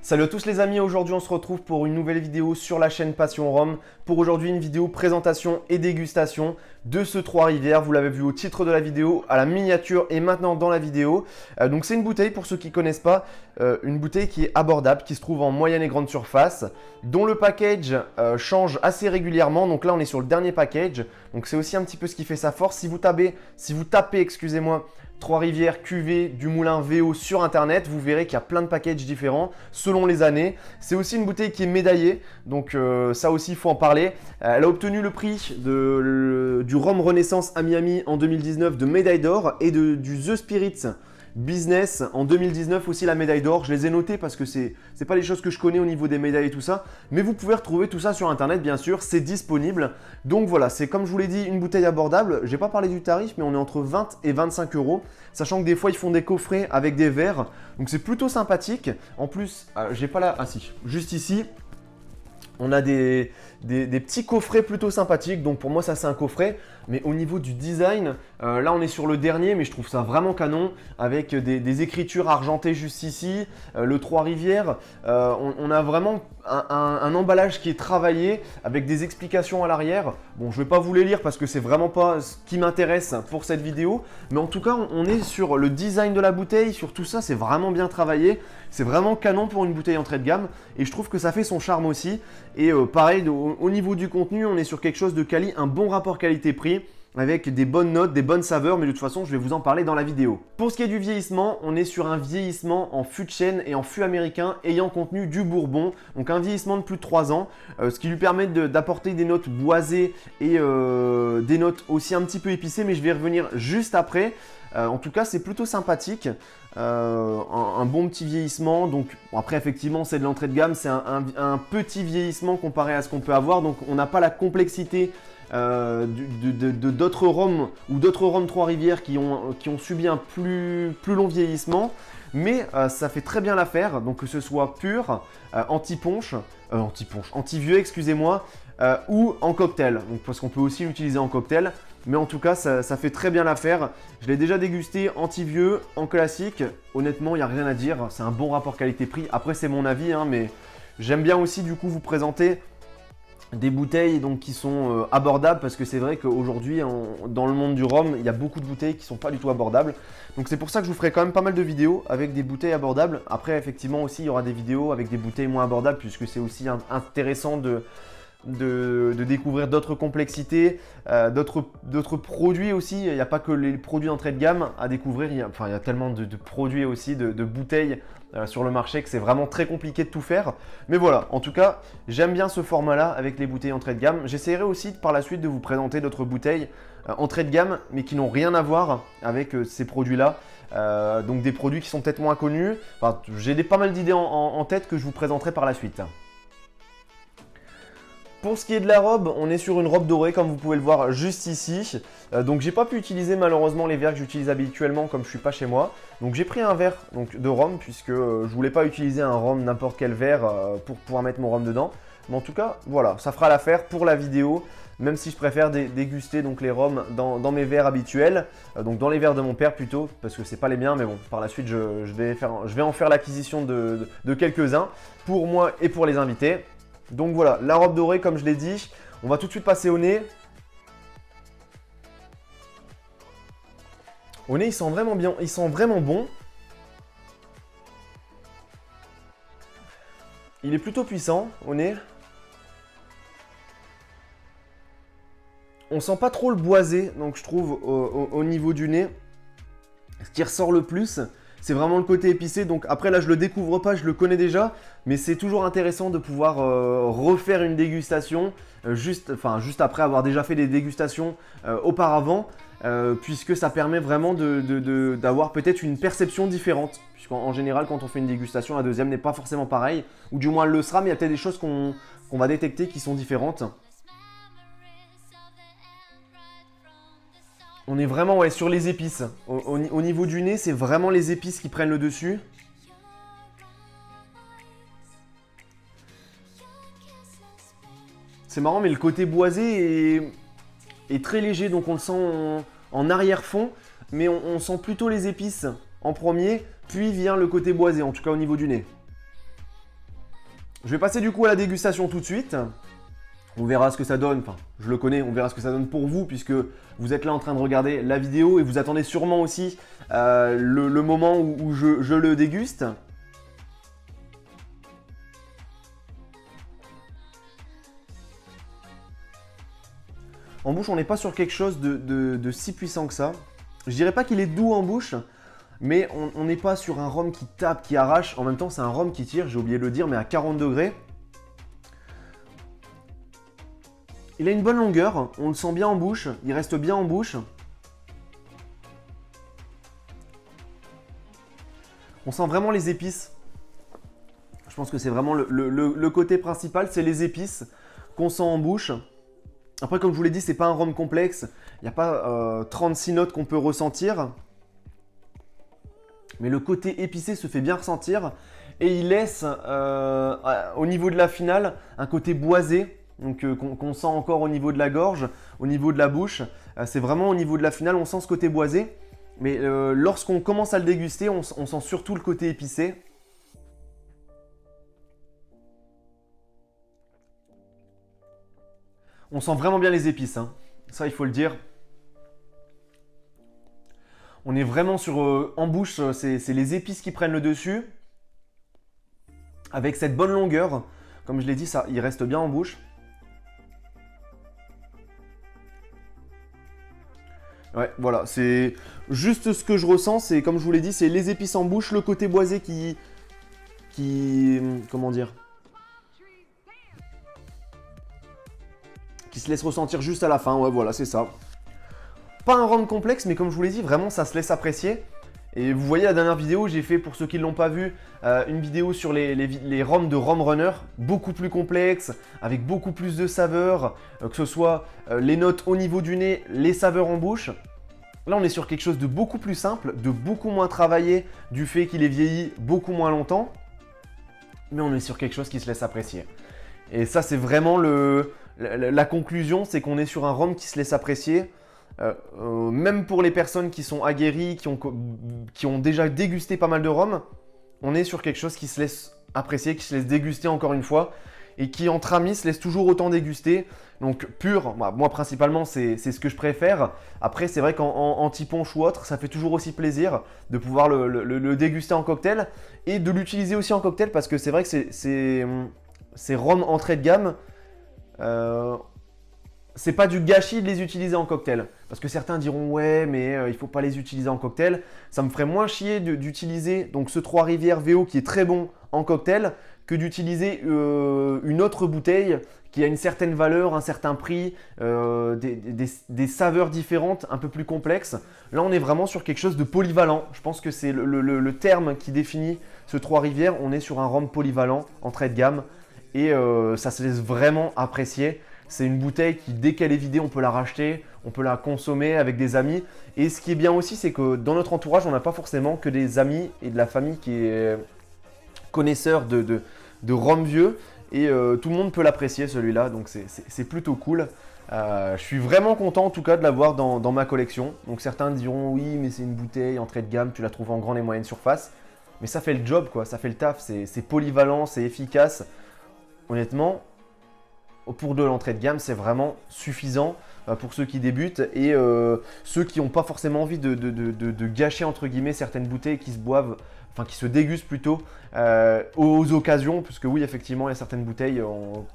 Salut à tous les amis, aujourd'hui on se retrouve pour une nouvelle vidéo sur la chaîne Passion Rhum. Pour aujourd'hui une vidéo présentation et dégustation de ce Trois-Rivières. Vous l'avez vu au titre de la vidéo, à la miniature et maintenant dans la vidéo. Donc c'est une bouteille, pour ceux qui ne connaissent pas, une bouteille qui est abordable, qui se trouve en moyenne et grande surface, dont le package change assez régulièrement. Donc là on est sur le dernier package, donc c'est aussi un petit peu ce qui fait sa force. Si vous tapez, excusez-moi, Trois-Rivières cuvée du Moulin VO sur internet, vous verrez qu'il y a plein de packages différents selon les années. C'est aussi une bouteille qui est médaillée, donc ça aussi il faut en parler. Elle a obtenu le prix du Rhum Renaissance à Miami en 2019 de médaille d'or et du The Spirits Business en 2019 aussi la médaille d'or. Je les ai notés parce que c'est pas les choses que je connais au niveau des médailles et tout ça, mais vous pouvez retrouver tout ça sur internet bien sûr, c'est disponible. Donc voilà, c'est comme je vous l'ai dit, une bouteille abordable. J'ai pas parlé du tarif, mais on est entre 20 et 25 euros, sachant que des fois ils font des coffrets avec des verres, donc c'est plutôt sympathique. En plus, j'ai pas là, ah si, juste ici. On a des petits coffrets plutôt sympathiques, donc pour moi ça c'est un coffret. Mais au niveau du design, là on est sur le dernier, mais je trouve ça vraiment canon, avec des écritures argentées juste ici, le Trois-Rivières. On a vraiment un emballage qui est travaillé, avec des explications à l'arrière. Bon, je ne vais pas vous les lire parce que c'est vraiment pas ce qui m'intéresse pour cette vidéo, mais en tout cas on est sur le design de la bouteille, sur tout ça, c'est vraiment bien travaillé. C'est vraiment canon pour une bouteille entrée de gamme, et je trouve que ça fait son charme aussi. Et pareil, au niveau du contenu, on est sur quelque chose de quali, un bon rapport qualité-prix, avec des bonnes notes, des bonnes saveurs, mais de toute façon, je vais vous en parler dans la vidéo. Pour ce qui est du vieillissement, on est sur un vieillissement en fût de chêne et en fût américain ayant contenu du bourbon, donc un vieillissement de plus de 3 ans, ce qui lui permet d'apporter des notes boisées et des notes aussi un petit peu épicées, mais je vais y revenir juste après. En tout cas, c'est plutôt sympathique, un bon petit vieillissement. Donc bon, après, effectivement, c'est de l'entrée de gamme, c'est un petit vieillissement comparé à ce qu'on peut avoir, donc on n'a pas la complexité d'autres rhums ou d'autres rhums Trois-Rivières qui ont subi un plus long vieillissement, mais ça fait très bien l'affaire, donc que ce soit pur, anti-vieux, excusez-moi, ou en cocktail, donc, parce qu'on peut aussi l'utiliser en cocktail, mais en tout cas ça fait très bien l'affaire. Je l'ai déjà dégusté anti-vieux, en classique, honnêtement il n'y a rien à dire, c'est un bon rapport qualité-prix. Après c'est mon avis, hein, mais j'aime bien aussi du coup vous présenter des bouteilles donc, qui sont abordables, parce que c'est vrai qu'aujourd'hui dans le monde du rhum il y a beaucoup de bouteilles qui ne sont pas du tout abordables, donc c'est pour ça que je vous ferai quand même pas mal de vidéos avec des bouteilles abordables. Après effectivement aussi il y aura des vidéos avec des bouteilles moins abordables, puisque c'est aussi intéressant de découvrir d'autres complexités, d'autres produits aussi. Il n'y a pas que les produits d'entrée de gamme à découvrir, il y a tellement de produits aussi, de bouteilles sur le marché, que c'est vraiment très compliqué de tout faire. Mais voilà, en tout cas, j'aime bien ce format-là avec les bouteilles entrée de gamme. J'essaierai aussi par la suite de vous présenter d'autres bouteilles entrée de gamme, mais qui n'ont rien à voir avec ces produits-là. Donc des produits qui sont peut-être moins connus. Enfin, j'ai pas mal d'idées en tête que je vous présenterai par la suite. Pour ce qui est de la robe, on est sur une robe dorée comme vous pouvez le voir juste ici. Donc j'ai pas pu utiliser malheureusement les verres que j'utilise habituellement, comme je suis pas chez moi. Donc j'ai pris un verre de rhum, puisque je voulais pas utiliser un rhum n'importe quel verre pour pouvoir mettre mon rhum dedans. Mais en tout cas, voilà, ça fera l'affaire pour la vidéo, même si je préfère déguster donc les rhums dans mes verres habituels, donc dans les verres de mon père plutôt, parce que c'est pas les miens, mais bon, par la suite je vais en faire l'acquisition de quelques-uns pour moi et pour les invités. Donc voilà, la robe dorée comme je l'ai dit. On va tout de suite passer au nez. Au nez, il sent vraiment bien, il sent vraiment bon. Il est plutôt puissant au nez. On sent pas trop le boisé, donc je trouve au niveau du nez. Ce qui ressort le plus, c'est vraiment le côté épicé. Donc après là je le découvre pas, je le connais déjà, mais c'est toujours intéressant de pouvoir refaire une dégustation juste après avoir déjà fait des dégustations auparavant, puisque ça permet vraiment d'avoir peut-être une perception différente, puisqu'en général quand on fait une dégustation, la deuxième n'est pas forcément pareille, ou du moins elle le sera, mais il y a peut-être des choses qu'on va détecter qui sont différentes. On est vraiment sur les épices. Au niveau du nez, c'est vraiment les épices qui prennent le dessus. C'est marrant, mais le côté boisé est très léger, donc on le sent en arrière-fond, mais on sent plutôt les épices en premier, puis vient le côté boisé, en tout cas au niveau du nez. Je vais passer du coup à la dégustation tout de suite. On verra ce que ça donne, enfin je le connais, on verra ce que ça donne pour vous puisque vous êtes là en train de regarder la vidéo et vous attendez sûrement aussi le moment où je le déguste. En bouche, on n'est pas sur quelque chose de si puissant que ça. Je dirais pas qu'il est doux en bouche, mais on n'est pas sur un rhum qui tape, qui arrache. En même temps, c'est un rhum qui tire, j'ai oublié de le dire, mais à 40 degrés. Il a une bonne longueur, on le sent bien en bouche, il reste bien en bouche. On sent vraiment les épices. Je pense que c'est vraiment le côté principal, c'est les épices qu'on sent en bouche. Après, comme je vous l'ai dit, c'est pas un rhum complexe. Il n'y a pas 36 notes qu'on peut ressentir. Mais le côté épicé se fait bien ressentir. Et il laisse, au niveau de la finale, un côté boisé. Donc qu'on sent encore au niveau de la gorge, au niveau de la bouche. C'est vraiment au niveau de la finale, on sent ce côté boisé. Mais lorsqu'on commence à le déguster, on sent surtout le côté épicé. On sent vraiment bien les épices, hein. Ça il faut le dire. On est vraiment sur, en bouche, c'est les épices qui prennent le dessus. Avec cette bonne longueur, comme je l'ai dit, ça, il reste bien en bouche. Ouais, voilà, c'est juste ce que je ressens, c'est comme je vous l'ai dit, c'est les épices en bouche, le côté boisé comment dire, qui se laisse ressentir juste à la fin, ouais, voilà, c'est ça. Pas un rhum complexe, mais comme je vous l'ai dit, vraiment, ça se laisse apprécier. Et vous voyez la dernière vidéo, j'ai fait, pour ceux qui ne l'ont pas vu, une vidéo sur les rhums de Rhum Runner, beaucoup plus complexes, avec beaucoup plus de saveurs, que ce soit les notes au niveau du nez, les saveurs en bouche. Là, on est sur quelque chose de beaucoup plus simple, de beaucoup moins travaillé, du fait qu'il est vieilli beaucoup moins longtemps. Mais on est sur quelque chose qui se laisse apprécier. Et ça, c'est vraiment la conclusion, c'est qu'on est sur un rhum qui se laisse apprécier. Même pour les personnes qui sont aguerries, qui ont déjà dégusté pas mal de rhum, on est sur quelque chose qui se laisse apprécier, qui se laisse déguster encore une fois, et qui entre amis se laisse toujours autant déguster. Donc pur, bah, moi principalement c'est ce que je préfère. Après c'est vrai qu'en petit-punch ou autre, ça fait toujours aussi plaisir de pouvoir le déguster en cocktail et de l'utiliser aussi en cocktail parce que c'est vrai que ces rhums entrée de gamme, c'est pas du gâchis de les utiliser en cocktail. Parce que certains diront ouais mais il faut pas les utiliser en cocktail. Ça me ferait moins chier d'utiliser donc ce Trois-Rivières VO qui est très bon en cocktail que d'utiliser une autre bouteille qui a une certaine valeur, un certain prix, des saveurs différentes, un peu plus complexes. Là on est vraiment sur quelque chose de polyvalent. Je pense que c'est le terme qui définit ce Trois-Rivières. On est sur un rhum polyvalent, entrée de gamme. Et ça se laisse vraiment apprécier. C'est une bouteille qui, dès qu'elle est vidée, on peut la racheter, on peut la consommer avec des amis. Et ce qui est bien aussi, c'est que dans notre entourage, on n'a pas forcément que des amis et de la famille qui est connaisseur de rhum vieux. Et tout le monde peut l'apprécier celui-là, donc c'est plutôt cool. Je suis vraiment content en tout cas de l'avoir dans ma collection. Donc certains diront oui, mais c'est une bouteille entrée de gamme, tu la trouves en grande et moyenne surface. Mais ça fait le job, quoi, ça fait le taf, c'est polyvalent, c'est efficace. Honnêtement, pour de l'entrée de gamme, c'est vraiment suffisant pour ceux qui débutent et ceux qui n'ont pas forcément envie de gâcher entre guillemets certaines bouteilles qui se boivent, enfin qui se dégustent plutôt aux occasions, puisque oui effectivement il y a certaines bouteilles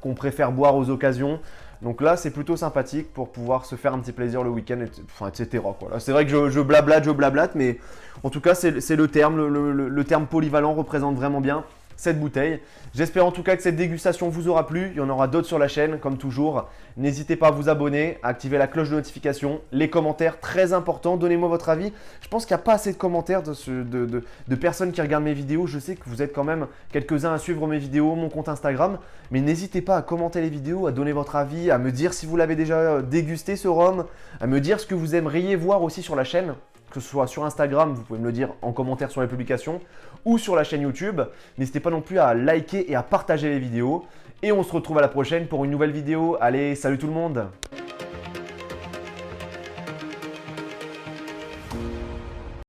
qu'on préfère boire aux occasions. Donc là c'est plutôt sympathique pour pouvoir se faire un petit plaisir le week-end, enfin, etc. C'est vrai que je blablate, mais en tout cas c'est le terme, le terme polyvalent représente vraiment bien cette bouteille. J'espère en tout cas que cette dégustation vous aura plu. Il y en aura d'autres sur la chaîne comme toujours. N'hésitez pas à vous abonner, à activer la cloche de notification, les commentaires très importants. Donnez-moi votre avis. Je pense qu'il n'y a pas assez de commentaires de personnes qui regardent mes vidéos. Je sais que vous êtes quand même quelques-uns à suivre mes vidéos, mon compte Instagram. Mais n'hésitez pas à commenter les vidéos, à donner votre avis, à me dire si vous l'avez déjà dégusté ce rhum, à me dire ce que vous aimeriez voir aussi sur la chaîne. Que ce soit sur Instagram, vous pouvez me le dire en commentaire sur les publications ou sur la chaîne YouTube. N'hésitez pas non plus à liker et à partager les vidéos. Et on se retrouve à la prochaine pour une nouvelle vidéo. Allez, salut tout le monde!